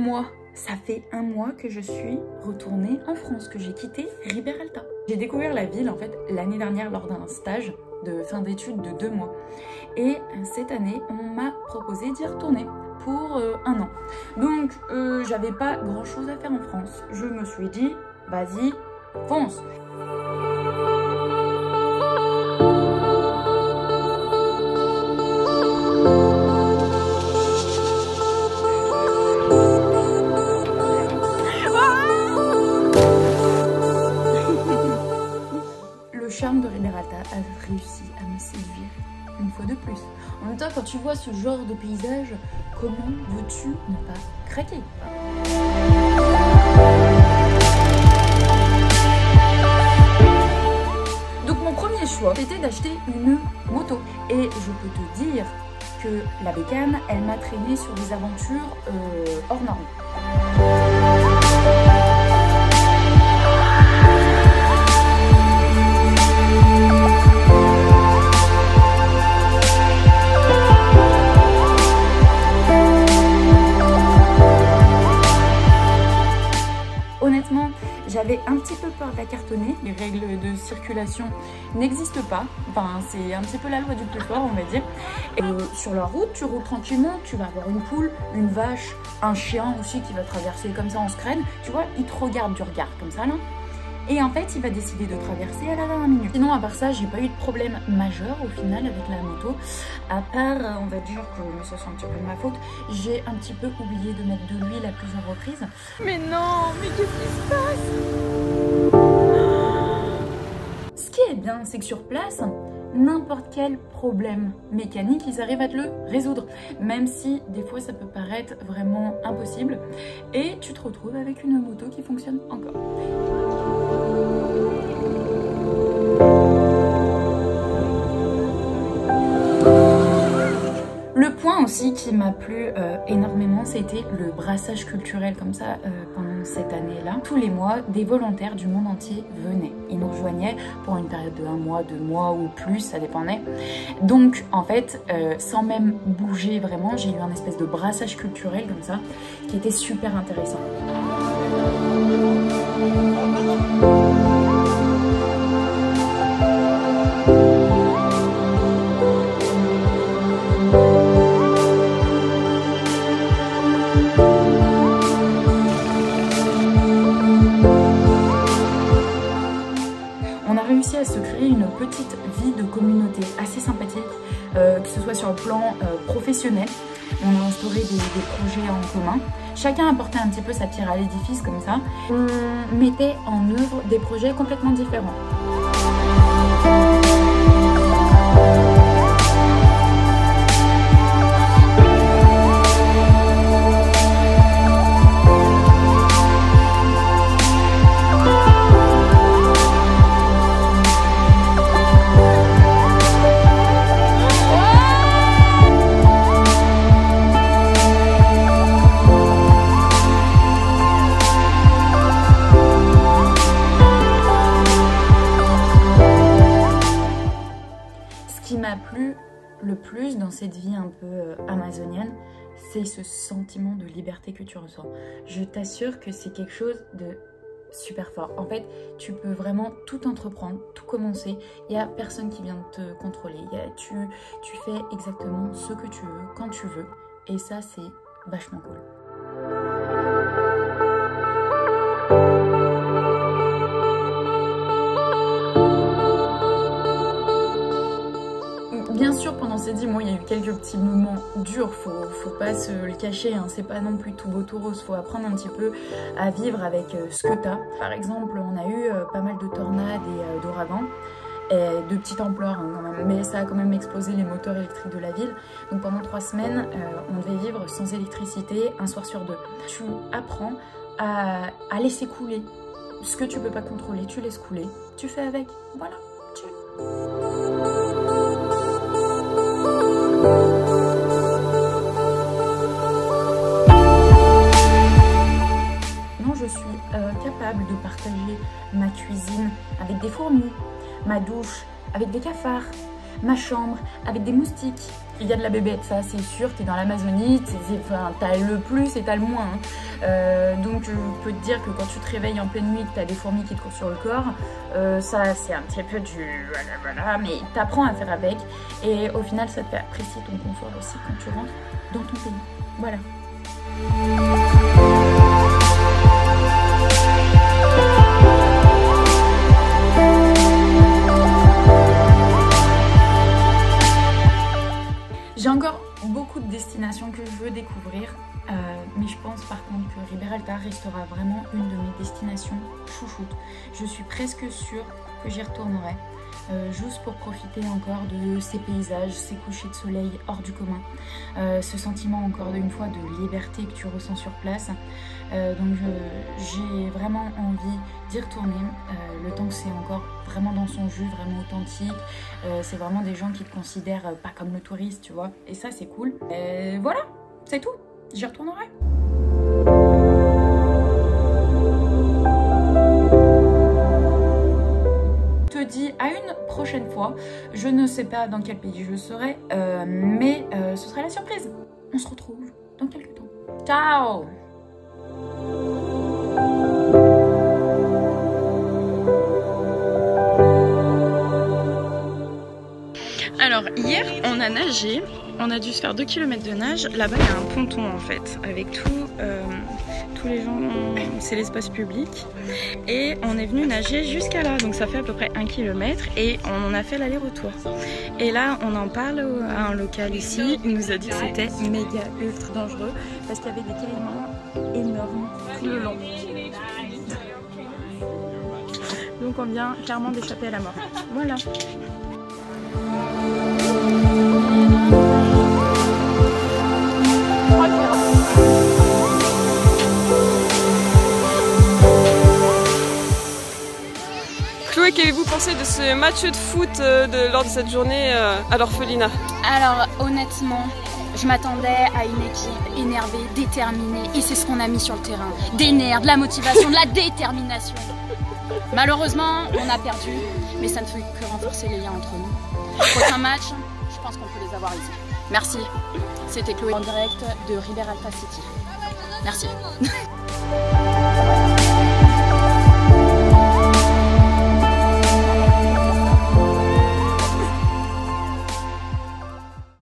mois. Ça fait un mois que je suis retournée en France, que j'ai quitté Riberalta. J'ai découvert la ville en fait l'année dernière lors d'un stage de fin d'études de 2 mois. Et cette année, on m'a proposé d'y retourner pour un an. Donc, j'avais pas grand chose à faire en France. Je me suis dit, vas-y, fonce. Le charme de Riberalta a réussi à me séduire une fois de plus. En même temps, quand tu vois ce genre de paysage, comment veux-tu ne pas craquer? Donc mon premier choix était d'acheter une moto. Et je peux te dire que la bécane, elle m'a traîné sur des aventures hors normes. Honnêtement, j'avais un petit peu peur de la cartonner. Les règles de circulation n'existent pas. Enfin, c'est un petit peu la loi du plus fort, on va dire. Et sur la route, tu roules tranquillement, tu vas avoir une poule, une vache, un chien aussi qui va traverser comme ça en scred. Tu vois, il te regarde du regard comme ça là. Et en fait, il va décider de traverser à la dernière minute. Sinon, à part ça, j'ai pas eu de problème majeur au final avec la moto. À part, on va dire que, mais ça c'est un petit peu de ma faute, j'ai un petit peu oublié de mettre de l'huile à plusieurs reprises. Mais non, mais qu'est-ce qui se passe? Ce qui est bien, c'est que sur place, n'importe quel problème mécanique, ils arrivent à te le résoudre. Même si, des fois, ça peut paraître vraiment impossible. Et tu te retrouves avec une moto qui fonctionne encore. Le point aussi qui m'a plu énormément, c'était le brassage culturel comme ça pendant cette année-là. Tous les mois, des volontaires du monde entier venaient. Ils nous rejoignaient pour une période de 1 mois, 2 mois ou plus, ça dépendait. Donc en fait, sans même bouger vraiment, j'ai eu un espèce de brassage culturel comme ça, qui était super intéressant. On a réussi à se créer une petite vie de communauté assez sympathique, que ce soit sur le plan professionnel. On a instauré des projets en commun. Chacun apportait un petit peu sa pierre à l'édifice comme ça. On mettait en œuvre des projets complètement différents. Plu le plus dans cette vie un peu amazonienne, c'est ce sentiment de liberté que tu ressens. Je t'assure que c'est quelque chose de super fort. En fait, tu peux vraiment tout entreprendre, tout commencer. Il n'y a personne qui vient te contrôler. Tu fais exactement ce que tu veux, quand tu veux. Et ça, c'est vachement cool. Bien sûr, pendant ces 10 mois, il y a eu quelques petits moments durs, faut pas se le cacher, hein. C'est pas non plus tout beau tout rose, faut apprendre un petit peu à vivre avec ce que t'as. Par exemple, on a eu pas mal de tornades et d'ouragans, de petite ampleur hein, quand même, mais ça a quand même explosé les moteurs électriques de la ville. Donc pendant 3 semaines, on devait vivre sans électricité, un soir sur 2. Tu apprends à laisser couler ce que tu peux pas contrôler, tu laisses couler, tu fais avec, voilà, Non, je suis capable de partager ma cuisine avec des fourmis, ma douche avec des cafards, ma chambre avec des moustiques. Il y a de la bébête, ça c'est sûr, t'es dans l'Amazonie, t'as le plus et t'as le moins. Hein. Donc je peux te dire que quand tu te réveilles en pleine nuit, que t'as des fourmis qui te courent sur le corps, ça c'est un petit peu du voilà, mais t'apprends à faire avec. Et au final, ça te fait apprécier ton confort aussi quand tu rentres dans ton pays. Voilà. J'ai encore beaucoup de destinations que je veux découvrir, mais je pense par contre que Riberalta restera vraiment une de mes destinations chouchoutes. Je suis presque sûre que j'y retournerai, juste pour profiter encore de ces paysages, ces couchers de soleil hors du commun, ce sentiment encore une fois de liberté que tu ressens sur place. Donc j'ai vraiment envie d'y retourner, le temps que c'est encore vraiment dans son jus, vraiment authentique. C'est vraiment des gens qui te considèrent pas comme le touriste, tu vois, et ça c'est cool. Voilà, c'est tout, j'y retournerai. Je te dis à une prochaine fois. Je ne sais pas dans quel pays je serai, mais ce sera la surprise. On se retrouve dans quelques temps. Ciao! Alors hier on a nagé, on a dû se faire 2 km de nage. Là-bas il y a un ponton en fait avec tous les gens, c'est l'espace public. Et on est venu nager jusqu'à là, donc ça fait à peu près 1 km et on a fait l'aller-retour. Et là on en parle à un local ici, il nous a dit que c'était méga ultra dangereux parce qu'il y avait des caïmans énormes tout le long. Donc on vient clairement d'échapper à la mort. Voilà. Chloé, qu'avez-vous pensé de ce match de foot lors de cette journée à l'orphelinat? Alors honnêtement, je m'attendais à une équipe énervée, déterminée, et c'est ce qu'on a mis sur le terrain. Des nerfs, de la motivation, de la détermination. Malheureusement, on a perdu, mais ça ne fait que renforcer les liens entre nous. Prochain match, je pense qu'on peut les avoir ici. Merci. C'était Chloé en direct de Riberalta City. Merci.